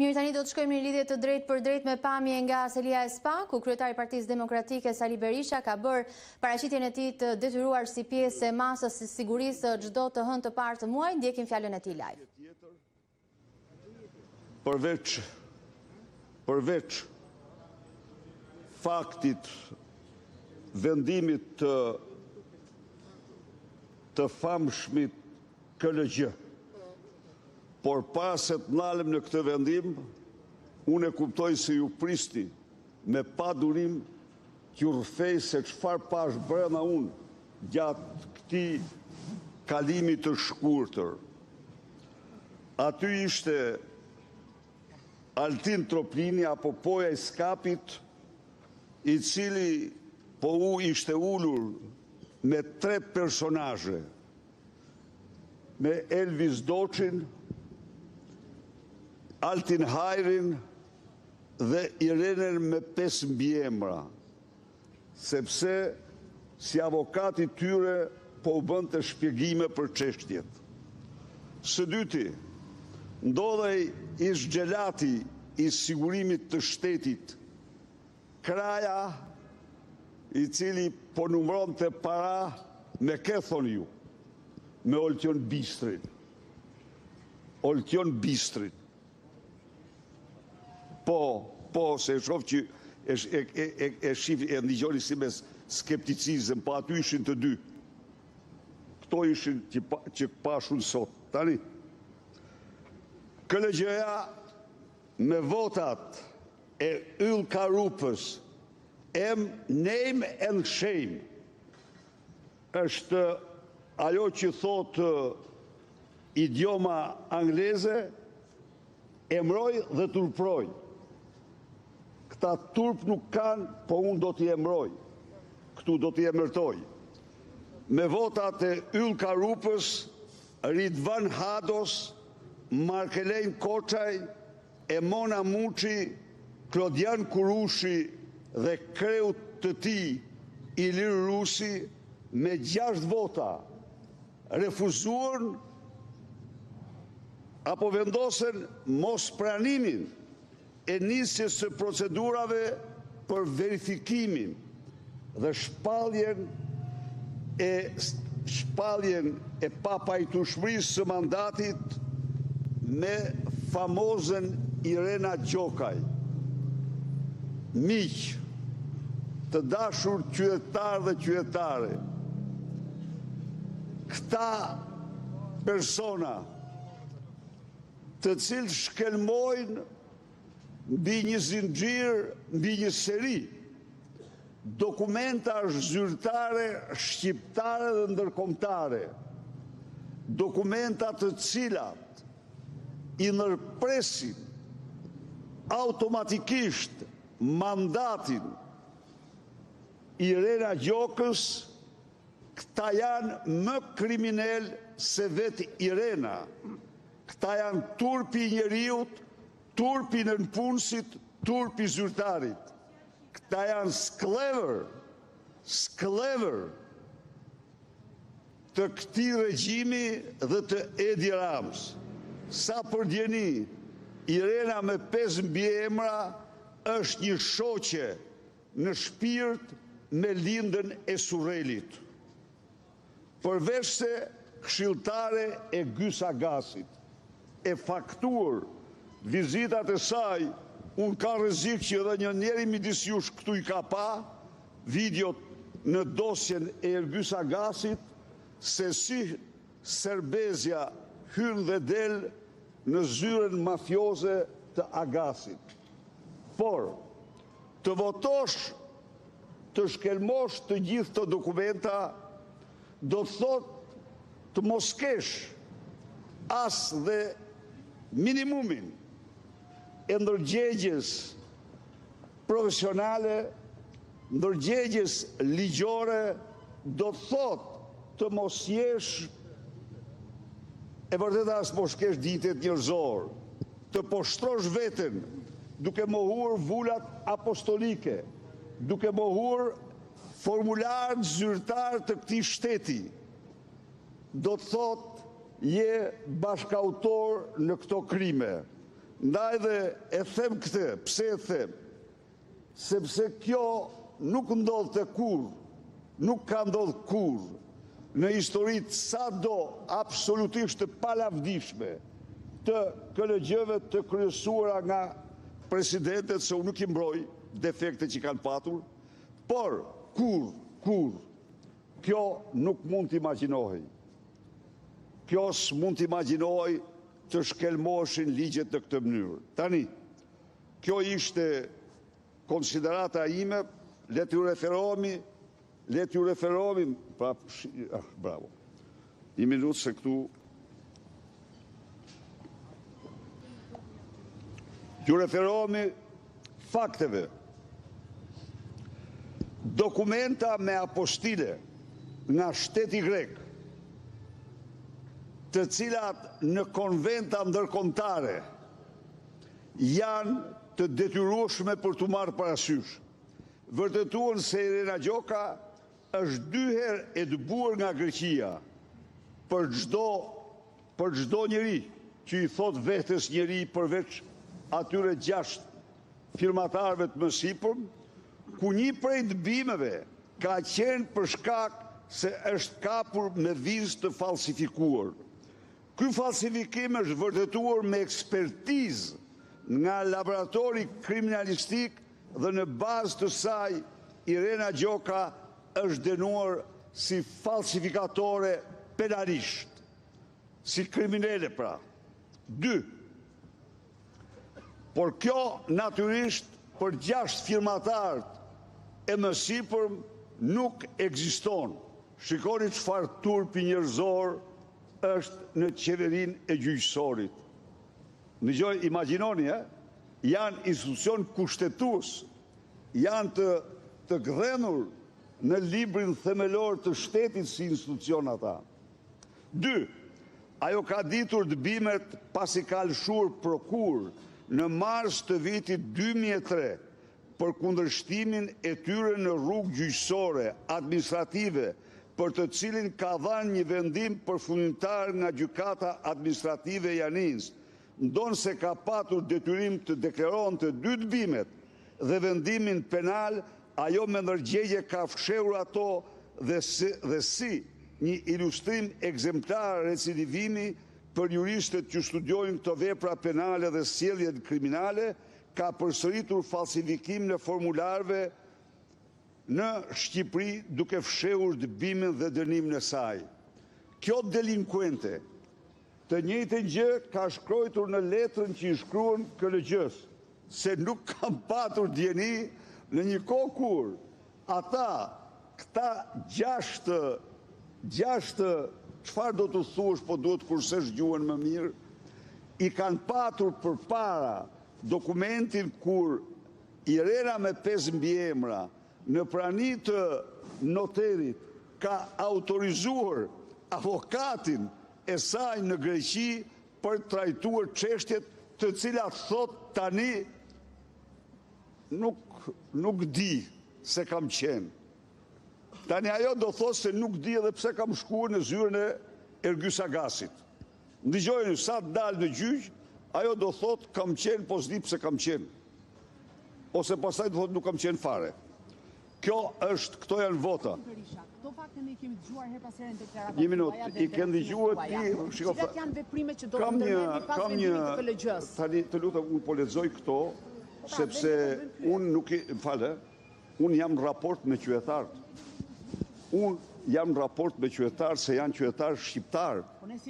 Mirë, tani do të shkojmë në lidhje të drejtë për drejtë me pamje nga Selia Espa, ku kryetari i Partisë Demokratike Sali Berisha ka bërë paraqitjen e tij të detyruar si pjesë e masës së sigurisë çdo të hënë të parë të muajit. Ndjekim fjalën e tij live. Përveç faktit vendimit të famshmit KLG, por pas se të nalem në këtë vendim, unë e kuptoj se ju pristi me pa durim që ju rrëfej se çfarë pash brenda unë gjatë këtij kalimi të shkurtër. Aty ishte Altin Troplini apo Poja i Skapit, i cili po u ishte ulur me 3 personazhe, me Elvis Doçin, Altin Hajrin dhe Irenën me 5 mbiemra, sepse si avokati tyre po u bënte shpjegime për çështjet. Së dyti, ndodhej ish xhelati i sigurimit të shtetit, Kraja, i cili po numëronte para me ke thoni ju, me Oltjon Bistrin. Oltjon Bistrin. Po, se shoh që e ndigjoni si me skepticizëm, po aty ishin të dy. Këto ishin që pashun sot. Tani, KLG-ja me votat e Ylka Rupës, name and shame, është ajo që thot idioma angleze, emroj dhe turproj. Këta turp nuk kanë, po unë do t'i emroj. Këtu do t'i emërtoj. Me votat e Ylka Rupës, Ridvan Hados, Markelejn Koçaj, Emona Muçi, Klodian Kurushi dhe kreut të tij Ilir Rusi me 6 vota refuzuan apo vendosen mos pranimin e nisjes së procedurave për verifikimin dhe shpalljen e papajtueshmërisë së mandatit me famozen Irena Gjokaj. Miq, të dashur qytetar dhe qytetare, këta persona të cilët shkelmojnë mbi një zinxhir, mbi një seri dokumenta zyrtare, shqiptare dhe ndërkombëtare, dokumenta të cilat i nërpresin automatikisht mandatin Irena Gjokës, këta janë më kriminal se vetë Irena. Këta janë turpi i njeriut, turpi i nënpunësit, turpi i zyrtarit. Këta janë sklever të këtij regjimi dhe të Edi Ramës. Sa për djeni, Irena me 5 mbiemra është një shoqe në shpirt me lindën e Surrelit. Përveç se këshilltare e Gysagasit, e faktuar vizitat e saj, unë ka rrezik që edhe një njeri midis jush këtu i ka pa videot në dosjen e Gysagasit, se si Serbezja hyn dhe del në zyren mafioze të Agasit. Por, të votosh, të shkelmosh të gjithë të dokumenta, do të thot të mos kesh as dhe minimumin e ndërgjegjes profesionale, ndërgjegjes ligjore, do të thot të mos jesh e vërteta as mos kesh dinjtet njerëzor, të poshtrosh veten duke mohur vulat apostolike, duke mohur formularët zyrtar të këtij shteti, do të thot je bashkautor në këto krime. Ndaj dhe e them këtë, pse e them? Sepse kjo nuk ndodh të kur, nuk ka ndodh kur në historitë sa do absolutisht të palavdishme të KLG-ve të kryesuara nga presidentet, se unë nuk i mbroj defekte që kanë patur, por kur, kjo nuk mund të imagjinohej. Kjo s'mund të imagjinohej të shkelmoshin ligjet në këtë mënyrë. Tani, kjo ishte konsiderata ime, le t'ju referohemi, bravo, një minutë se këtu, t'ju referohemi fakteve. Dokumenta me apostile nga shteti grek, të cilat në konventa ndërkombëtare janë të detyrueshme për t'u marrë parasysh, vërtetuan se Irena Gjoka është 2 herë e dëbuar nga Greqia për çdo njeri që i thot vetes njeri përveç atyre 6 firmatarëve të mësipëm, ku një prej dëbimeve ka qenë për shkak se është kapur me vizë të falsifikuar. Ky falsifikim është vërtetuar me ekspertizë nga laboratori kriminalistik dhe në bazë të saj Irena Gjoka është dënuar si falsifikatore penalisht, si kriminale pra. 2. Por kjo natyrisht për 6 firmatarët e mësipër nuk ekziston. Shikoni çfarë turpi njerëzor është në qeverinë e gjyqësorit. Dëgjoj, imagjinoni, janë institucion kushtetues, janë të gdhenur në librin themelor të shtetit si institucion ata. 2. Ajo ka ditur dëbimet pasi ka lëshuar prokur në mars të vitit 2003 për kundërshtimin e tyre në rrugë gjyqësore, administrative, për të cilin ka dhënë një vendim përfundimtar nga gjykata administrative e Janinës, ndonë se ka patur detyrim të deklaronte 2 dëbimet dhe vendimin penal, ajo me ndërgjegje ka fshehur ato dhe si një ilustrim ekzemplar recidivimi për juristët që studiojnë këto vepra penale dhe sjelljet kriminale, ka përsëritur falsifikim në formularëve në Shqipëri duke fshehur dëbimin dhe dënimin e saj. Kjo delinkuente të njëjtën gjë ka shkruar në letrën që i shkruan KLG-s, se nuk kam patur djeni në një kohë kur këta 6 çfarë do të thuash, po duhet kursesh gjuhën më mirë, i kanë patur përpara dokumentin kur Irena me 5 mbiemra në prani të noterit ka autorizuar avokatin e saj në Greqi për trajtuar çështjet të cilat thot tani nuk di se kam qenë. Tani ajo do thot se nuk di edhe pse kam shkuar në zyrën e Ergys Agasit. Ndëgjojeni, sa të dalë në gjyq, ajo do thot kam qenë, po s'di pse kam qenë. Ose pastaj do thot nuk kam qenë fare. Këto janë vota. Këto fakte ne kemi dëgjuar her pas here në deklaratat. Një minutë, i kanë dëgjuar ti, cilat janë veprime që do të ndërmendni pas vendimit të KLG-s? Tani të lutem, unë po lexoj këto sepse unë nuk unë jam në raport me qytetarët. Unë jam në raport me qytetarë se janë qytetarë shqiptarë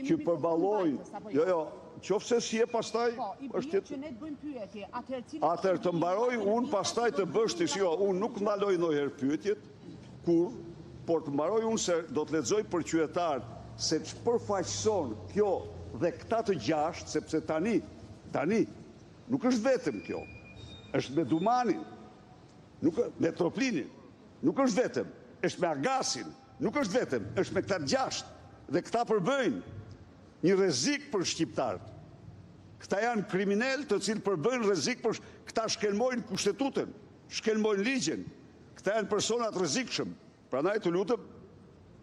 që përballojnë. Jo, qofse si e pastaj është që ne të bëjmë pyetje, atëherë të mbaroj unë pastaj të bësh ti, unë nuk ndaloj ndonjëherë pyetjet por të mbaroj unë se do të lexoj për qytetarët se ç'përfaqëson kjo dhe këta të 6, sepse tani nuk është vetëm kjo. Është me Dumanin, me Troplinin, nuk është vetëm, është me Agasin, nuk është vetëm, është me këta 6 dhe këta përbëjnë një rrezik për shqiptarët. Këta janë kriminal të cilë përbëjnë rrezik për këta shkelmojnë kushtetutën, shkelmojnë ligjen. Këta janë personat rrezikshëm. Prandaj të lutem,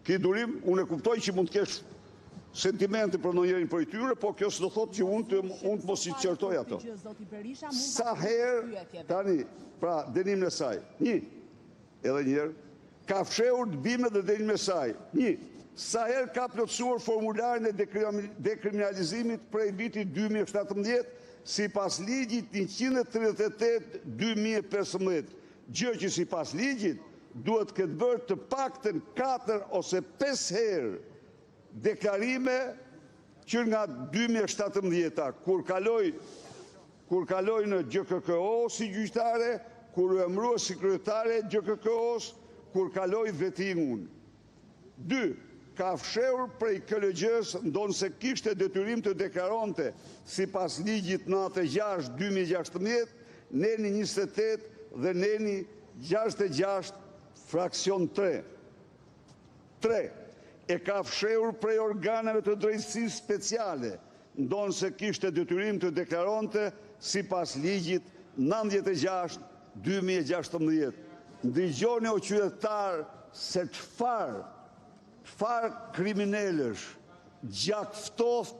ky durim unë e kuptoj që mund të kesh sentimente për ndonjërin për tyre, po kjo s'do thotë që unë të mos i qertoj ato. Sa herë, tani, pra, dënimin e saj, edhe njerë, ka fshehur dëbimet dhe dënimin e saj, sa herë ka plotësuar formularin e dekriminalizimit prej vitit 2017, si pas ligjit 138-2015, gjë që si pas ligjit duhet këtë bërë të paktën 4 ose 5 herë deklarime që nga 2017, kur kaloi në GKKO si gjyqtare, kur u emërua si kryetare GKKO-s, kur kaloi vettingun. 2. Ka fshehur prej KLG-s ndonë se kishte detyrim të deklaronte si pas ligjit 96-2016, neni 28 dhe neni 66 fraksion 3. 3. E ka fshehur prej organeve të drejtësisë speciale, ndonë se kishte detyrim të deklaronte si pas ligjit 96-2016. Ndëgjoni o qytetar se çfarë kriminalësh gjatë ftoft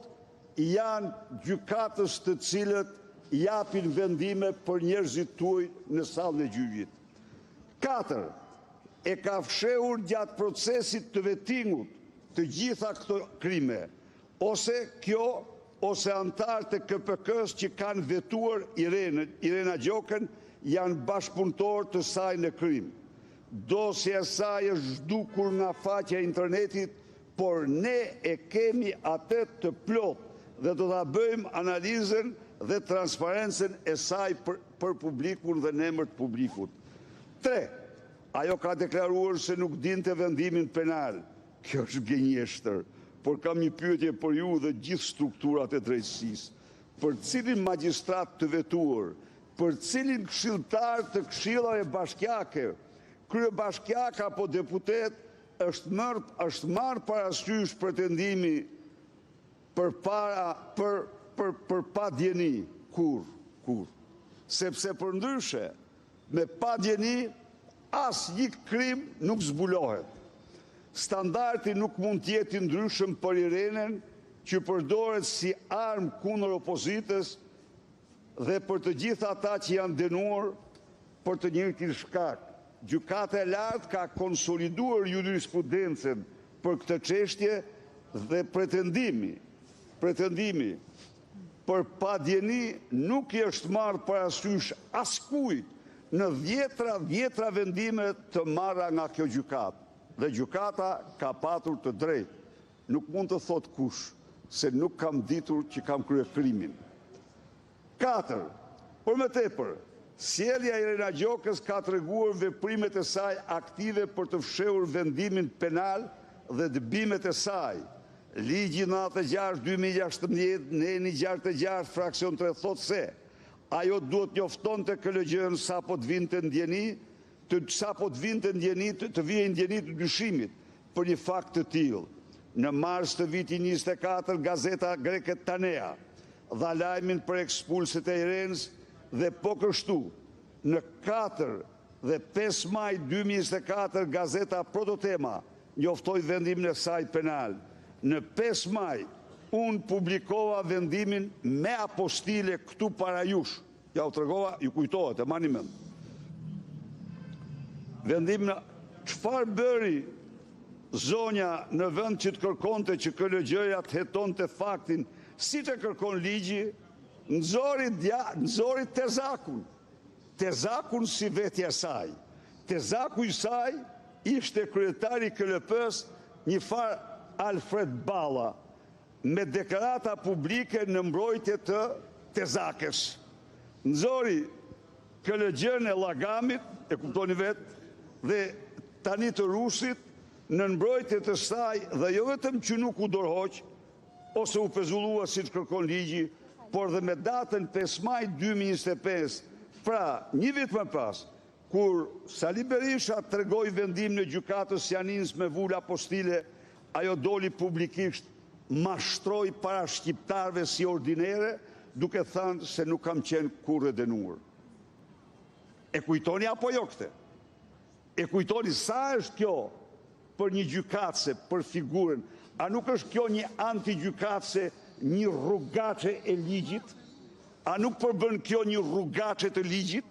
janë gjykatës të cilët japin vendime për njerëzit tuaj në sallën e gjykimit. 4. E ka fshehur gjatë procesit të vettingut të gjitha këto krime, ose kjo, ose antarë të KPK-s që kanë vetuar Irena Gjokën janë bashkëpunëtor të saj në krim. Dosja e saj është zhdukur nga faqja e internetit, por ne e kemi atë të plot dhe do ta bëjmë analizën dhe transparencën e saj për publikun dhe në emër të publikut. 3. Ajo ka deklaruar se nuk dinte vendimin penal. Kjo është gënjeshtër, por kam një pyetje për ju dhe gjithë strukturat e drejtësisë. Për cilin magjistrat të vetuar, për cilin këshilltar të këshillave bashkiake, kryebashkiak apo deputet është marrë parasysh pretendimi për padjeni. Kur? Sepse përndryshe, me padjeni, asnjë krim nuk zbulohet. Standardi nuk mund të jetë i ndryshëm për Irenën, që përdoret si armë kundër opozitës dhe për të gjitha ata që janë dënuar për të njëjtin shkak. Gjykata e lartë ka konsoliduar jurisprudencën për këtë çështje dhe pretendimi për padjeni nuk i është marrë parasysh askujt në dhjetra vendime të marra nga kjo gjykatë. Dhe gjykata ka patur të drejtë. Nuk mund të thot kush se nuk kam ditur që kam kryer krimin. 4. Për më tepër, sjellja e Irena Gjokës ka treguar veprimet e saj aktive për të fshehur vendimin penal dhe dëbimet e saj. Ligji 96-2016, neni 66 fraksion 3 thot se ajo duhet njoftonte KLG-n sapo të vinte ndjeni të vijë ndjeni të dyshimit për një fakt të tillë. Në mars të vitit 24, gazeta greke Tanea dha lajmin për ekspulset e Irenës dhe po kështu në 4 dhe 5 maj 2024 gazeta Prototema njoftoi vendimin e saj penal. Në 5 maj unë publikova vendimin me apostile këtu para jush. Ja u tregova, ju kujtohet, e mani mend. Vendim në çfarë bëri zonja në vend që të kërkonte që KLG-ja të hetonte faktin, si të kërkon ligji, nxori Tezakun si vetja saj. Tezaku i saj ishte kryetari KLP-s një far Alfred Balla, me deklarata publike në mbrojtje të Tezakës. Nxori KLG-n e Llagamit, e kuptoni vetë, dhe tani të Rusit në mbrojtje të saj dhe jo vetëm që nuk u dorhoq ose u pezullua si të kërkon ligji, por dhe me datën 5 maj 2025, pra një vit më pas, kur Sali Berisha tregoi vendim në gjykatës Janinës me vul apostile, ajo doli publikisht mashtroi para shqiptarëve si ordinere, duke thënë se nuk kam qenë kurrë e dënuar. E kujtoni apo jo këtë? E kujtoni sa është kjo për një gjykatëse, për figurën, A nuk është kjo një anti-gjykatëse, një rrugaçe e ligjit? A nuk përbën kjo një rrugaçe të ligjit?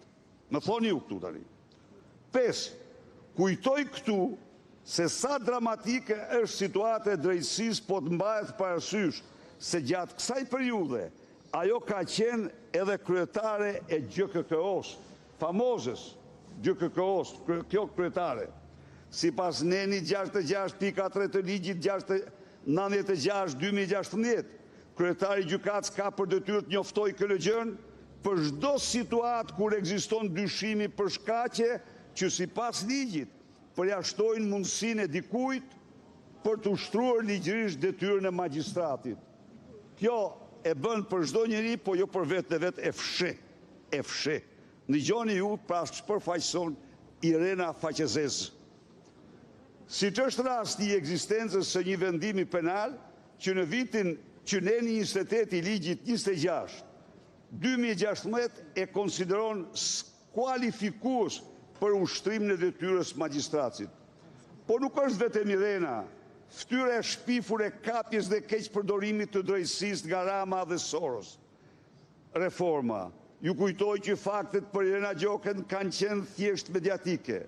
Më thoni ju këtu tani. 5. Kujtoj këtu se sa dramatike është situata e drejtësisë po të mbahet parasysh se gjatë kësaj periudhe ajo ka qenë edhe kryetare e GKK-s, famozës GKK-s, kjo kryetare. Sipas Neni 66.4 të ligjit 96/2016, kryetari i gjykatës ka për detyrë të njoftojë KLG-n për çdo situatë kur ekziston dyshimi për shkaqe që sipas ligjit përjashtojnë mundësinë e dikujt për të ushtruar ligjërisht detyrën e magjistratit. Kjo e bën për çdo njeri, po jo për vetë e vetë, e fshi. Dëgjoni ju, pra përfaqëson Irena Faqezez. Siç është rasti i ekzistencës së një vendimi penal që në vitin që Neni 28 i ligjit 26 2016 e konsideron skualifikues për ushtrimin e detyrës magjistratit. Po nuk është vetëm Irena, fytyra e shpifur e kapjes dhe keqpërdorimit të drejtësisë nga Rama dhe Soros. Reforma. Ju kujtoj që faktet për Irena Gjokën kanë qenë thjesht mediatike.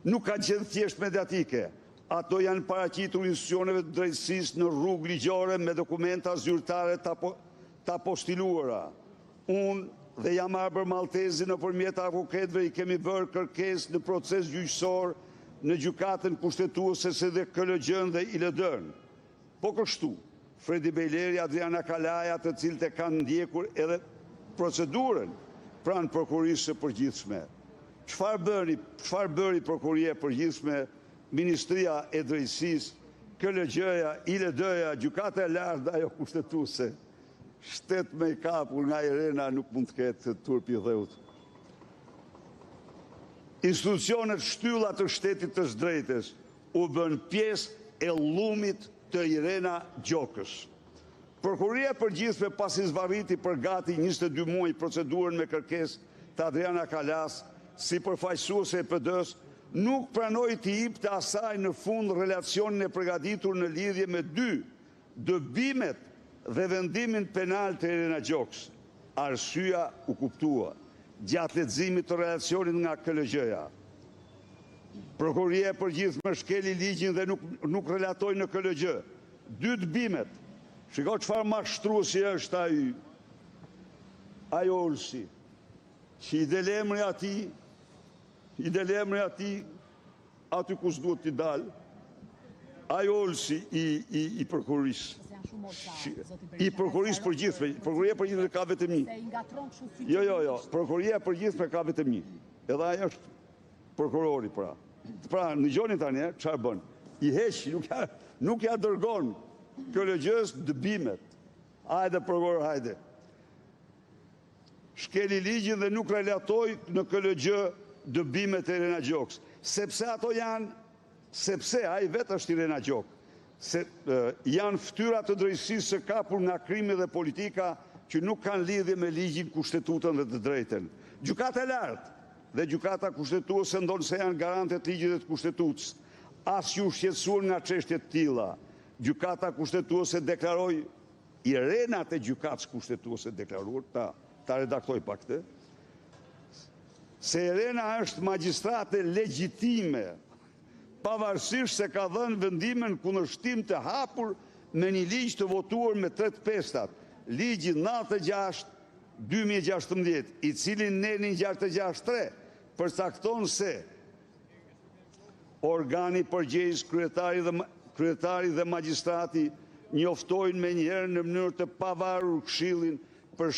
Nuk kanë qenë thjesht mediatike. Ato janë paraqitur institucioneve të drejtësisë në rrugë ligjore me dokumenta zyrtare të apostiluara. Unë dhe jam Arber Maltezi nëpërmjet avokatëve i kemi bërë kërkesë në proces gjyqësor në gjykatën kushtetuese së dhe KLG-n dhe ILD-n. Po kështu, Fredi Bejleri, Adriana Kalaja, të cilët e kanë ndjekur edhe procedurën pranë prokurisë së përgjithshme. Çfarë bëri prokuria e përgjithshme, Ministria e Drejtësisë, KLG-ja, ILD-ja, gjykata e lartë ajo kushtetuese? Shtet me i kapur nga Irena nuk mund të ketë turpi dheut. Institucionet shtylla të shtetit të drejtës u bën pjesë e llumit të Irena Gjokës. Prokuria e përgjithshme pasi zvarriti për gati 22 muaj procedurën me kërkesë të Adriana Kalas si përfaqësuese e PD-s, nuk pranoi të jepte asaj në fund relacionin e përgatitur në lidhje me 2 dëbimet dhe vendimin penal të Irena Gjokës. Arsyeja u kuptua gjatë leximit të relacionit nga KLG-ja. Prokuria e përgjithshme shkeli ligjin dhe nuk relatoi në KLG. 2 dëbimet. Shiko çfarë mashtruesi është ai Olsi. Që i del emri ati, aty ku s'duhet t'i dalë, ai Olsi i prokurisë. I prokurisë përgjithshme, prokuria e përgjithshme ka vetëm një. Jo, prokuria e përgjithshme ka vetëm një. Edhe ai është prokurori pra. Pra, në gjoni tani, çfarë bën? I heq, nuk ja dërgon KLG-s dëbimet. Hajde prokuror, hajde. Shkeli ligjin dhe nuk relatoi në KLG dëbimet e Irena Gjokës. Sepse ai vetë është Irena Gjokë. Janë fytyra të drejtësisë së kapur nga krimi dhe politika që nuk kanë lidhje me ligjin, kushtetutën dhe të drejtën. Gjykata e lartë dhe gjykata kushtetuese ndonë se janë garante të ligjit dhe të kushtetutës. As ju shqetësuar nga çështje të tilla. Gjykata kushtetuese deklaroi, Irenat e gjykatës kushtetuese deklaruar, ta redaktoj pak këtë, se Irena është magjistrate legjitime, pavarësisht se ka dhënë vendimin kundërshtim të hapur me një ligj të votuar me 3/5, ligji 96/2016, i cili Neni 663 përcakton se organi përgjegjës kryetari dhe magjistrati njoftojnë menjëherë në mënyrë të pavarur Këshillin për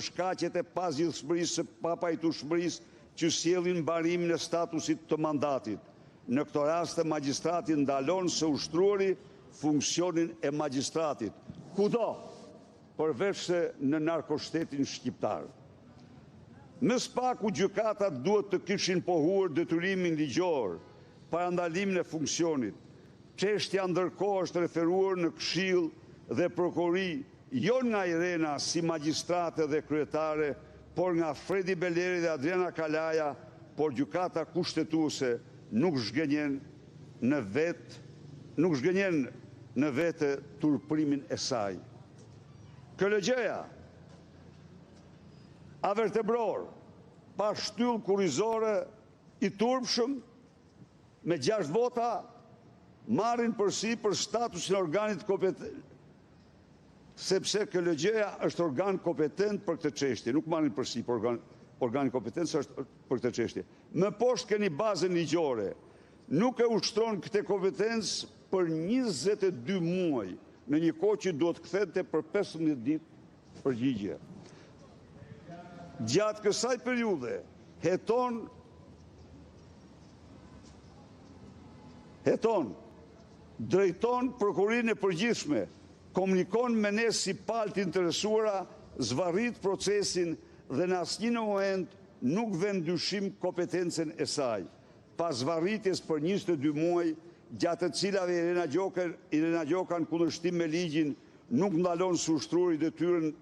shkaqet e pazgjidhshmërisë së papajtueshmërisë që sjellin mbarimin e statusit të mandatit. Në këto raste magjistrati ndalon së ushtruari funksionin e magjistratit. Kudo, përveç se në narkoshtetin shqiptar. Më së paku gjykatat duhet të kishin pohuar detyrimin ligjor para ndalimin e funksionit. Çështja ndërkohë është referuar në Këshill dhe Prokurori, jo nga Irena si magjistrate dhe kryetare, por nga Fredi Bejleri dhe Adriana Kalaja, por gjykata kushtetuese nuk zgjenjen në vetë, nuk zgënjen në vete turprimin e saj. KLG-ja, a vertebror, pa shtyllë kurrizore i turpshëm, me 6 vota, marrin përsi për statusin e organit kompetent, sepse KLG-ja është organ kompetent për këtë çështje, nuk marrin përsi për organi kompetent, është për këtë çështje. Më poshtë keni bazën ligjore, nuk e ushtron këtë kompetencë për 22 muaj, në një kohë që duhet kthente për 15 ditë përgjigje. Gjatë kësaj periudhe heton, drejton Prokurinë e Përgjithshme, komunikon me ne si palë të interesuara, zvarrit procesin dhe në asnjë moment nuk vën dyshim kompetencën e saj. Pas zvarritjes për 22 muaj, gjatë të cilave Irena Gjoka në kundërshtim me ligjin nuk ndalon se ushtruri detyrën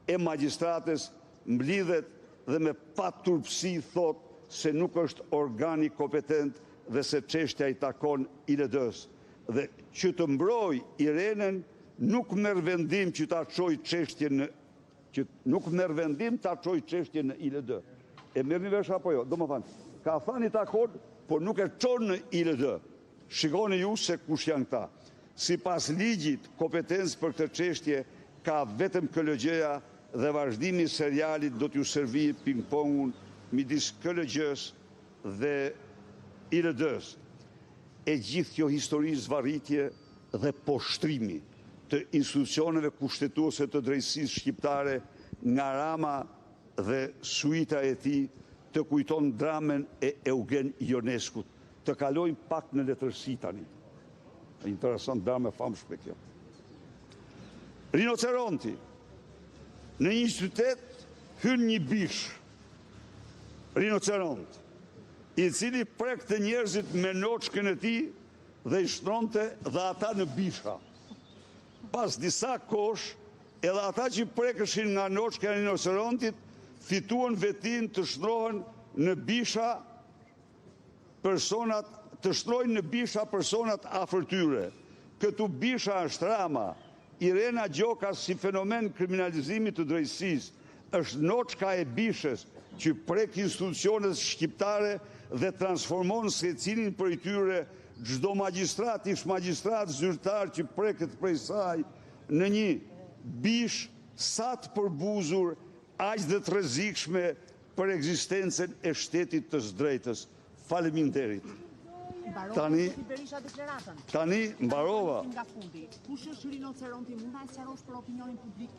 e magjistrates, mblidhet dhe me paturpsi thot se nuk është organi kompetent dhe se çështja i takon ILD-s. Dhe që të mbroj Irenën nuk merr vendim që ta çojë çështjen në ILD. E merrni vesh apo jo? Domethënë, ka thënë i takon, por nuk e çon në ILD. Shikoni ju se kush janë këta. Sipas ligjit, kompetencë për këtë çështje ka vetëm KLG-ja dhe vazhdimi i serialit do t'ju servijë ping-pongun midis KLG-s dhe ILD-s. E gjithë kjo histori zvarritje dhe poshtrimi të institucioneve kushtetuese të drejtësisë shqiptare nga Rama dhe suita e tij të kujton dramën e Eugen Ioneskut. Të kalojmë pak në letërsi tani. Interesant dramë e famshme kjo. Rinoceronti. Në një qytet hyn një bish, rinoceront, i cili prekte njerëzit me noçkën e tij dhe i shtronte dhe ata në bisha. Pas disa kosh, edhe ata që prekëshin nga noçka e rinocerontit fituan vetin të shtrohen në bisha personat afër tyre. Këtu bisha është Rama. Irena Gjoka si fenomen kriminalizimit të drejtësisë është noçka e bishës që prek institucionet shqiptare dhe transformon secilin prej tyre, çdo magjistrat, ish magjistrat, zyrtar që preket prej saj në një bish sa të përbuzur, aq dhe të rrezikshme për ekzistencën e shtetit të së drejtës. Faleminderit. Tani mbarova. Kush është rinoceronti? Mund ta sqarosh për opinionin publik?